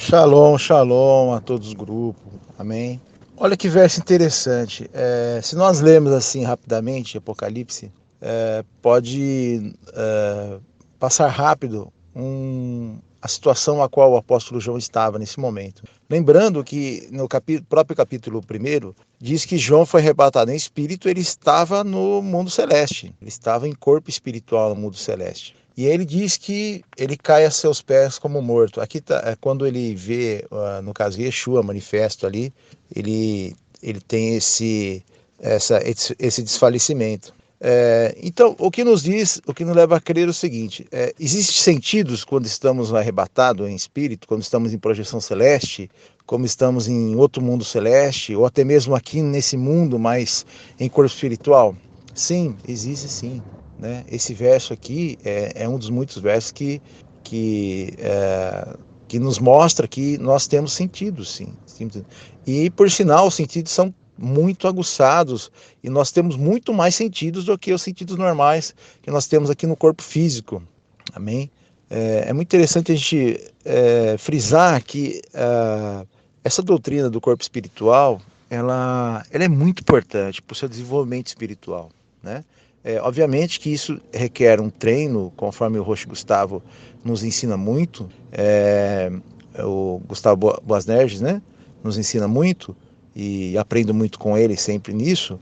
Shalom, shalom a todos os grupos, amém. Olha que verso interessante. Se nós lermos assim rapidamente Apocalipse, pode passar rápido a situação a qual o apóstolo João estava nesse momento. Lembrando que no próprio capítulo 1 diz que João foi arrebatado em espírito, ele estava no mundo celeste, ele estava em corpo espiritual no mundo celeste. E ele diz que ele cai a seus pés como morto. Aqui tá, quando ele vê, no caso Yeshua manifesto ali, ele tem esse desfalecimento. Então, o que nos diz, o que nos leva a crer o seguinte: existem sentidos quando estamos arrebatados em espírito, quando estamos em projeção celeste, como estamos em outro mundo celeste, ou até mesmo aqui nesse mundo, mas em corpo espiritual? Sim, existe sim. Né? Esse verso aqui é um dos muitos versos que, é, que nos mostra que nós temos sentidos, sim. E, por sinal, os sentidos são muito aguçados e nós temos muito mais sentidos do que os sentidos normais que nós temos aqui no corpo físico. Amém? É muito interessante a gente frisar que essa doutrina do corpo espiritual, ela é muito importante para o seu desenvolvimento espiritual, né? Obviamente que isso requer um treino, conforme o Roche Gustavo nos ensina muito, o Gustavo Boasnerges, né? Nos ensina muito, e aprendo muito com ele sempre nisso,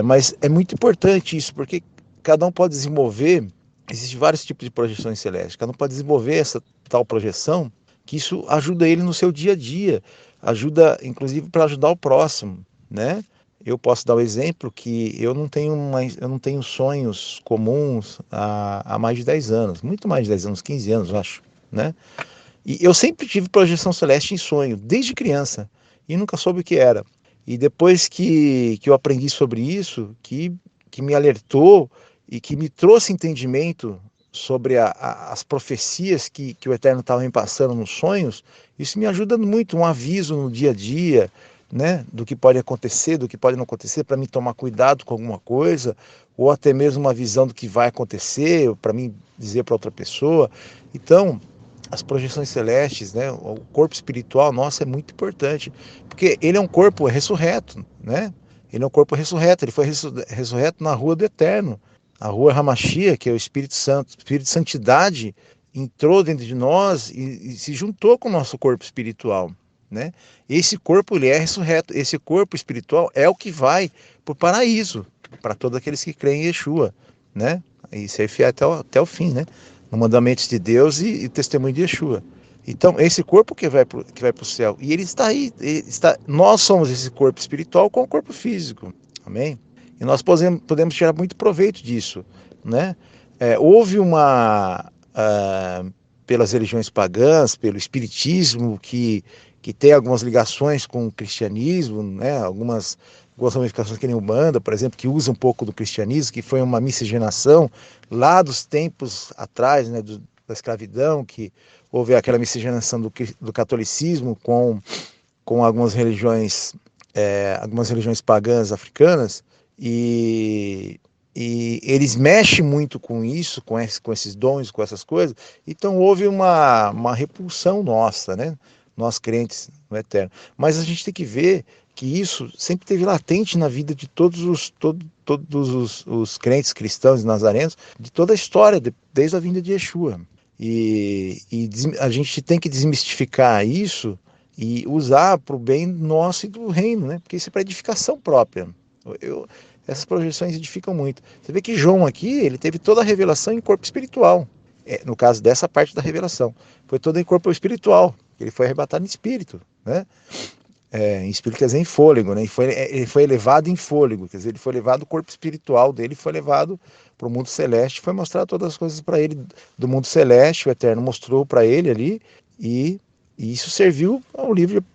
mas é muito importante isso, porque cada um pode desenvolver, existem vários tipos de projeções celestes, cada um pode desenvolver essa tal projeção, que isso ajuda ele no seu dia a dia, ajuda inclusive para ajudar o próximo, né? Eu posso dar o exemplo que eu não tenho sonhos comuns há mais de 10 anos, muito mais de 10 anos, 15 anos, eu acho, né? E eu sempre tive projeção celeste em sonho, desde criança, e nunca soube o que era. E depois que eu aprendi sobre isso, que me alertou e que me trouxe entendimento sobre as profecias que o Eterno estava me passando nos sonhos, isso me ajuda muito, um aviso no dia a dia, né, do que pode acontecer, do que pode não acontecer, para me tomar cuidado com alguma coisa, ou até mesmo uma visão do que vai acontecer, para mim dizer para outra pessoa. Então, as projeções celestes, né, o corpo espiritual nosso é muito importante, porque ele é um corpo ressurreto, né? Ele é um corpo ressurreto, ele foi ressurreto na rua do Eterno, a rua Hamashia, que é o Espírito Santo, o Espírito de Santidade entrou dentro de nós e se juntou com o nosso corpo espiritual, né? Esse corpo ele é ressurreto, esse corpo espiritual é o que vai para o paraíso, para todos aqueles que creem em Yeshua, né? E ser fiel até o fim, né? No mandamentos de Deus e testemunho de Yeshua. Então, esse corpo que vai para o céu, e ele está aí, nós somos esse corpo espiritual com o corpo físico, amém? E nós podemos tirar muito proveito disso, né? Houve pelas religiões pagãs, pelo espiritismo, que tem algumas ligações com o cristianismo, né? Algumas ramificações que nem o Umbanda, por exemplo, que usa um pouco do cristianismo, que foi uma miscigenação lá dos tempos atrás, né, da escravidão, que houve aquela miscigenação do catolicismo com algumas religiões pagãs africanas, e, e eles mexem muito com isso, com esses dons, com essas coisas, então houve uma repulsão nossa, né? Nós crentes no Eterno. Mas a gente tem que ver que isso sempre teve latente na vida de todos os crentes cristãos e nazarenos, de toda a história, desde a vinda de Yeshua. E a gente tem que desmistificar isso e usar para o bem nosso e do reino, né? Porque isso é para edificação própria. Eu, essas projeções edificam muito. Você vê que João aqui, ele teve toda a revelação em corpo espiritual. No caso dessa parte da revelação. Foi toda em corpo espiritual. Ele foi arrebatado em espírito, né? Em espírito quer dizer em fôlego, né? Ele foi elevado em fôlego, quer dizer, ele foi levado, o corpo espiritual dele foi levado para o mundo celeste, foi mostrar todas as coisas para ele do mundo celeste, o Eterno mostrou para ele ali, e, e isso serviu ao livro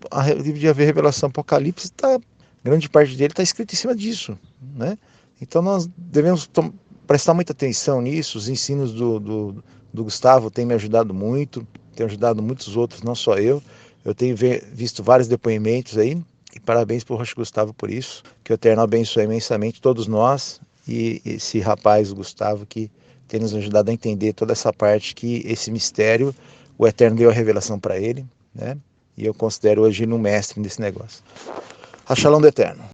de haver revelação Apocalipse, grande parte dele está escrito em cima disso, né? Então nós devemos prestar muita atenção nisso, os ensinos do Gustavo têm me ajudado muito, tem ajudado muitos outros, não só eu. Eu tenho visto vários depoimentos aí, e parabéns para o Rocha Gustavo por isso, que o Eterno abençoe imensamente todos nós e esse rapaz, o Gustavo, que tem nos ajudado a entender toda essa parte, que esse mistério, o Eterno deu a revelação para ele, né? E eu considero hoje ele um mestre nesse negócio. A Shalom do Eterno.